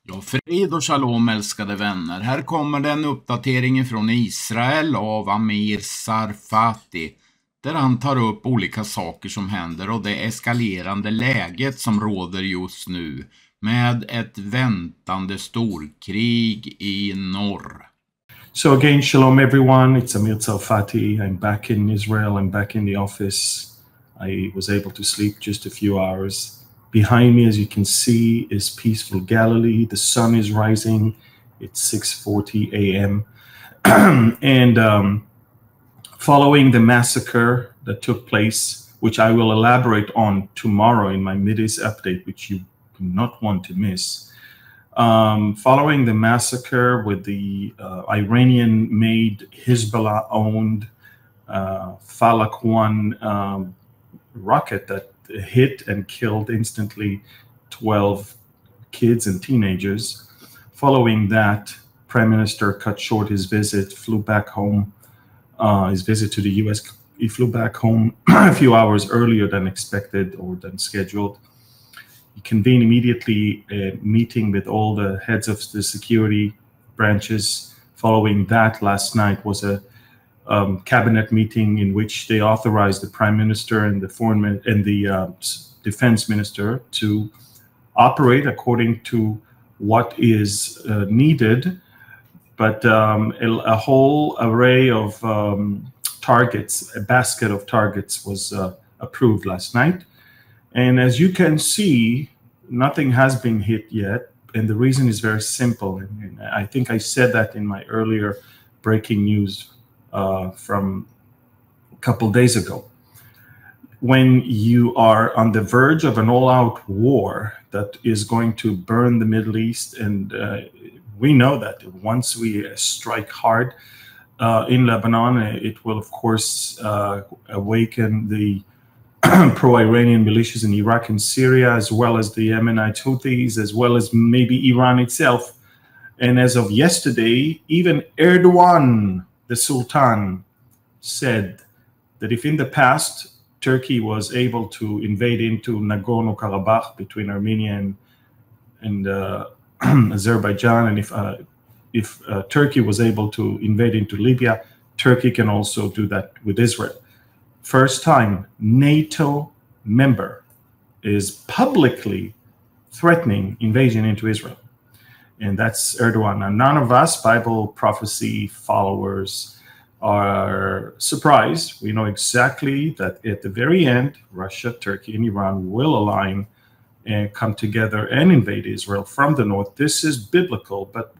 Ja, frid och shalom älskade vänner. Här kommer den uppdatering från Israel av Amir Tsarfati, där han tar upp olika saker som händer och det eskalerande läget som råder just nu med ett väntande storkrig i norr. So again, shalom everyone, it's Amir Tsarfati. I'm back in Israel, I'm back in the office. I was able to sleep just a few hours. Behind me, as you can see, is peaceful Galilee. The sun is rising. It's 6:40 a.m. and following the massacre that took place, which I will elaborate on tomorrow in my Mideast update, which you do not want to miss. Following the massacre with the Iranian-made, Hezbollah-owned Falak 1 rocket that hit and killed instantly 12 kids and teenagers. Following that, Prime Minister cut short his visit, flew back home, his visit to the US. He flew back home a few hours earlier than expected or than scheduled. He convened immediately a meeting with all the heads of the security branches. Following that, last night was a cabinet meeting in which they authorized the prime minister and the defense minister to operate according to what is needed. But a whole array of targets, a basket of targets was approved last night. And as you can see, nothing has been hit yet. And the reason is very simple. And I think I said that in my earlier breaking news from a couple days ago. When you are on the verge of an all-out war that is going to burn the Middle East, and we know that once we strike hard in Lebanon, it will, of course, awaken the pro-Iranian militias in Iraq and Syria, as well as the Yemenite Houthis, as well as maybe Iran itself. And as of yesterday, even Erdogan, the Sultan, said that if in the past Turkey was able to invade into Nagorno-Karabakh between Armenia and Azerbaijan, and if Turkey was able to invade into Libya, Turkey can also do that with Israel. First time NATO member is publicly threatening invasion into Israel. And that's Erdogan. Now, none of us Bible prophecy followers are surprised. We know exactly that at the very end, Russia, Turkey, and Iran will align and come together and invade Israel from the north. This is biblical, but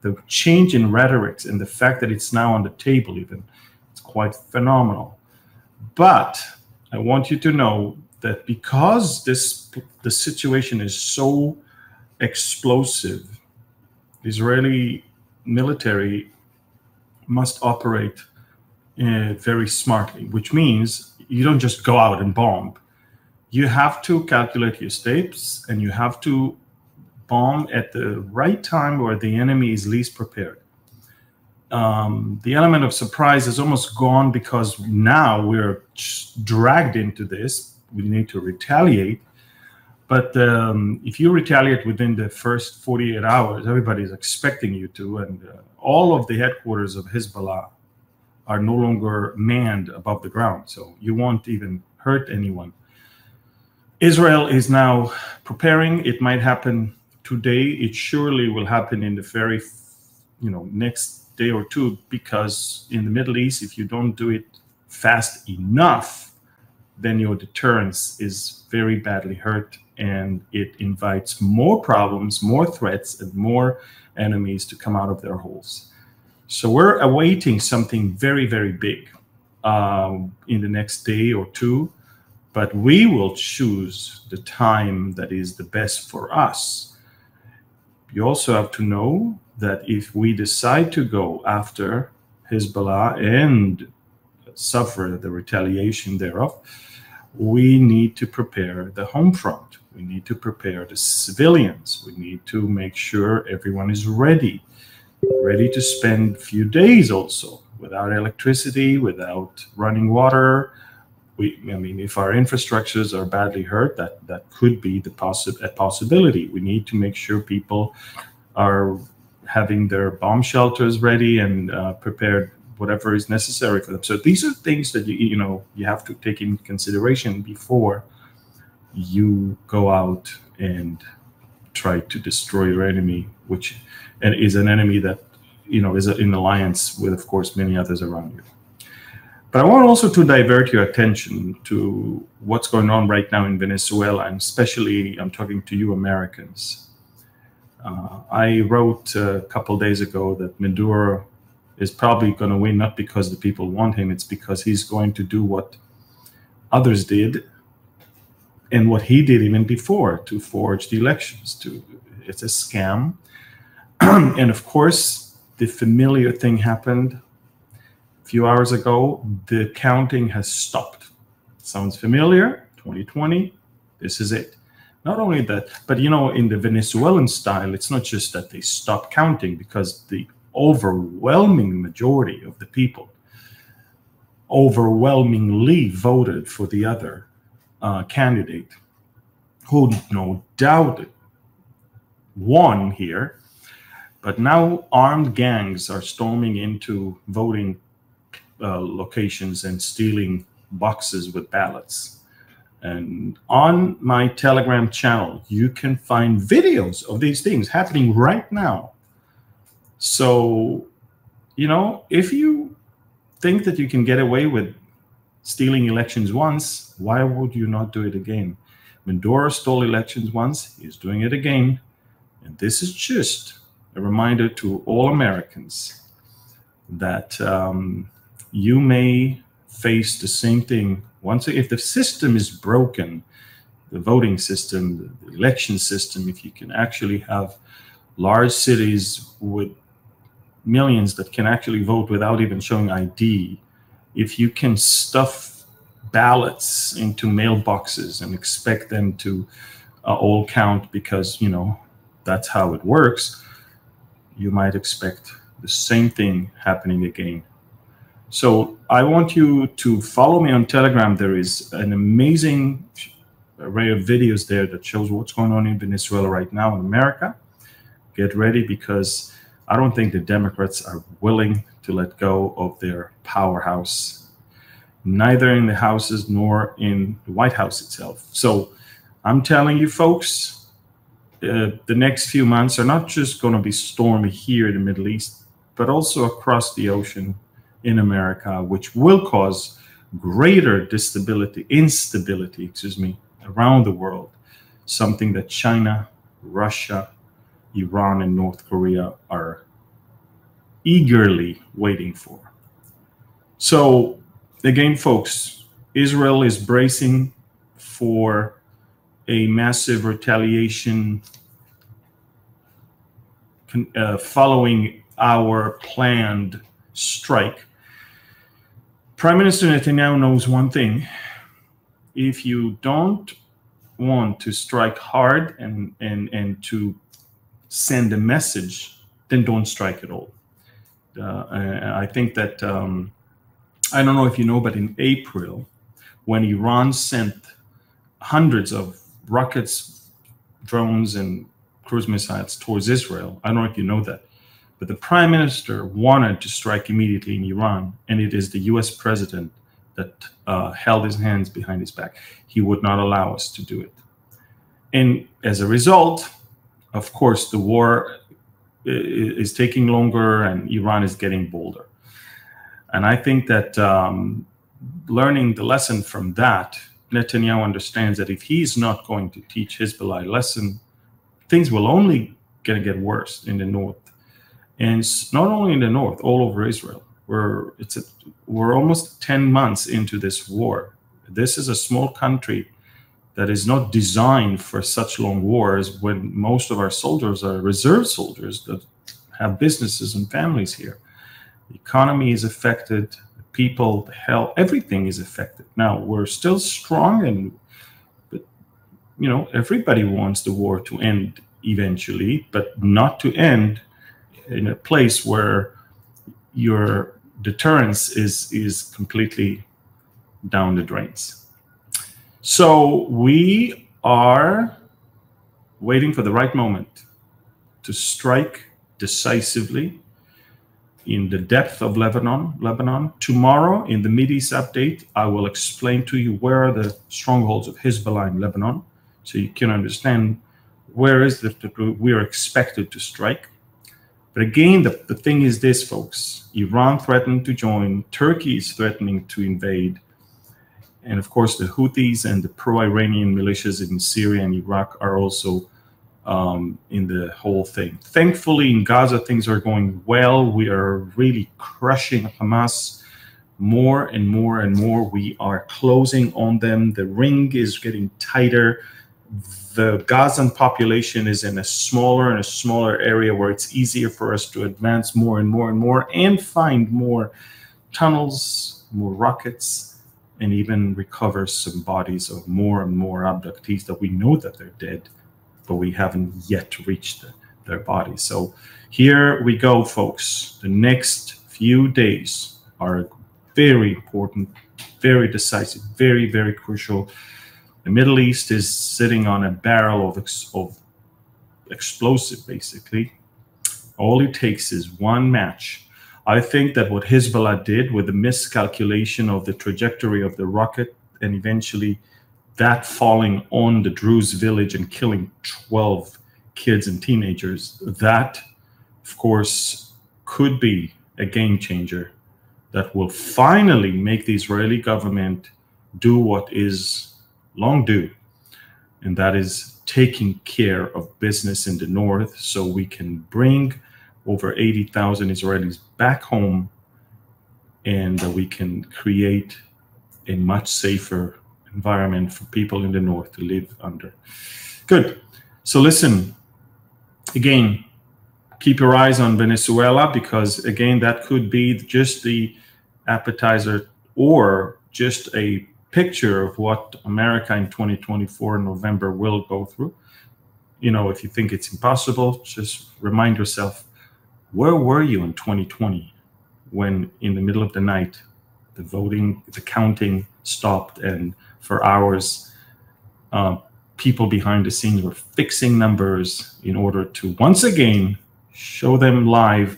the change in rhetoric and the fact that it's now on the table even, it's quite phenomenal. But I want you to know that because the situation is so explosive, the Israeli military must operate very smartly, which means you don't just go out and bomb. You have to calculate your steps, and you have to bomb at the right time where the enemy is least prepared. The element of surprise is almost gone because now we're dragged into this. We need to retaliate. But if you retaliate within the first 48 hours, everybody's expecting you to. And all of the headquarters of Hezbollah are no longer manned above the ground. So you won't even hurt anyone. Israel is now preparing. It might happen today. It surely will happen in the very, next day or two, because in the Middle East, if you don't do it fast enough, then your deterrence is very badly hurt, and it invites more problems, more threats, and more enemies to come out of their holes. So we're awaiting something very, very big in the next day or two, but we will choose the time that is the best for us. You also have to know that if we decide to go after Hezbollah and suffer the retaliation thereof, we need to prepare the home front. We need to prepare the civilians. We need to make sure everyone is ready to spend a few days also without electricity, without running water, I mean, if our infrastructures are badly hurt, that could be a possibility. We need to make sure people are having their bomb shelters ready and prepared, whatever is necessary for them. So these are things that you have to take into consideration before you go out and try to destroy your enemy, which is an enemy that is in alliance with, of course, many others around you. But I want also to divert your attention to what's going on right now in Venezuela, and especially I'm talking to you Americans. I wrote a couple days ago that Maduro is probably going to win, not because the people want him, it's because he's going to do what others did and what he did even before, to forge the elections. It's a scam. And of course, the familiar thing happened a few hours ago. The counting has stopped. Sounds familiar? 2020, this is it. Not only that, but in the Venezuelan style, it's not just that they stopped counting, because the overwhelming majority of the people overwhelmingly voted for the other candidate, who no doubt won here. But now armed gangs are storming into voting locations and stealing boxes with ballots. And on my Telegram channel, you can find videos of these things happening right now. So, if you think that you can get away with stealing elections once, why would you not do it again? Maduro stole elections once, he's doing it again. And this is just a reminder to all Americans that you may face the same thing. Once, if the system is broken, the voting system, the election system, if you can actually have large cities with millions that can actually vote without even showing ID, if you can stuff ballots into mailboxes and expect them to all count because, that's how it works, you might expect the same thing happening again. So I want you to follow me on Telegram. There is an amazing array of videos there that shows what's going on in Venezuela right now in America. Get ready, because I don't think the Democrats are willing to let go of their powerhouse, neither in the houses nor in the White House itself. So I'm telling you, folks, the next few months are not just going to be stormy here in the Middle East, but also across the ocean in America, which will cause greater instability, around the world, something that China, Russia, Iran, and North Korea are eagerly waiting for. So again, folks, Israel is bracing for a massive retaliation following our planned strike. Prime Minister Netanyahu knows one thing: if you don't want to strike hard and to send a message, then don't strike at all. I think that, I don't know if you know, but in April, when Iran sent hundreds of rockets, drones, and cruise missiles towards Israel, I don't know if you know that, but the prime minister wanted to strike immediately in Iran, and it is the US president that held his hands behind his back. He would not allow us to do it. And as a result, of course, the war is taking longer and Iran is getting bolder. And I think that learning the lesson from that, Netanyahu understands that if he's not going to teach Hezbollah a lesson, things will only going to get worse in the north. And not only in the north, all over Israel. We're almost 10 months into this war. This is a small country that is not designed for such long wars, when most of our soldiers are reserve soldiers that have businesses and families here. The economy is affected, the people, the health, everything is affected. Now, we're still strong, but everybody wants the war to end eventually, but not to end in a place where your deterrence is completely down the drains. So we are waiting for the right moment to strike decisively in the depth of Lebanon. Tomorrow in the Mideast update, I will explain to you where are the strongholds of Hezbollah in Lebanon, so you can understand where is that we are expected to strike. But again, the thing is this, folks. Iran threatened to join. Turkey is threatening to invade. And of course, the Houthis and the pro-Iranian militias in Syria and Iraq are also in the whole thing. Thankfully, in Gaza, things are going well. We are really crushing Hamas more and more and more. We are closing on them. The ring is getting tighter. The Gazan population is in a smaller and a smaller area where it's easier for us to advance more and more and more and find more tunnels, more rockets, and even recover some bodies of more and more abductees that we know that they're dead, but we haven't yet reached their bodies. So here we go, folks. The next few days are very important, very decisive, very, very crucial. The Middle East is sitting on a barrel of explosive, basically. All it takes is one match. I think that what Hezbollah did with the miscalculation of the trajectory of the rocket and eventually that falling on the Druze village and killing 12 kids and teenagers, that, of course, could be a game changer that will finally make the Israeli government do what is long due, and that is taking care of business in the north so we can bring over 80,000 Israelis back home and we can create a much safer environment for people in the north to live under. Good. So listen, again, keep your eyes on Venezuela, because again, that could be just the appetizer or just a picture of what America in 2024 in November will go through. You know, if you think it's impossible, just remind yourself, where were you in 2020 when in the middle of the night, the voting, the counting stopped, and for hours, people behind the scenes were fixing numbers in order to once again show them live,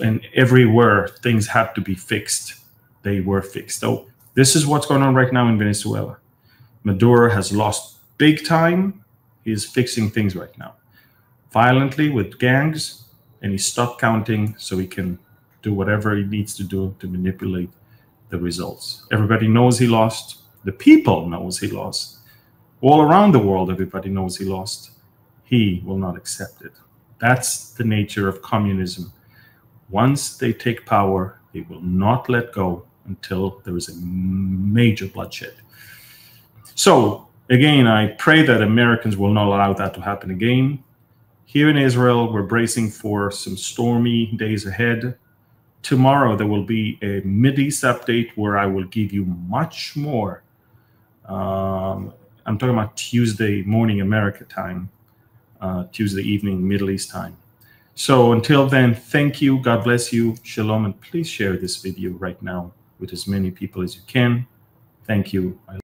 and everywhere things had to be fixed, they were fixed. So this is what's going on right now in Venezuela. Maduro has lost big time. He is fixing things right now, violently with gangs, and he stopped counting so he can do whatever he needs to do to manipulate the results. Everybody knows he lost. The people knows he lost. All around the world, everybody knows he lost. He will not accept it. That's the nature of communism. Once they take power, they will not let go until there is a major bloodshed. So again, I pray that Americans will not allow that to happen again. Here in Israel, we're bracing for some stormy days ahead. Tomorrow, there will be a Mideast update where I will give you much more. I'm talking about Tuesday morning America time, Tuesday evening Middle East time. So until then, thank you. God bless you. Shalom. And please share this video right now with as many people as you can. Thank you.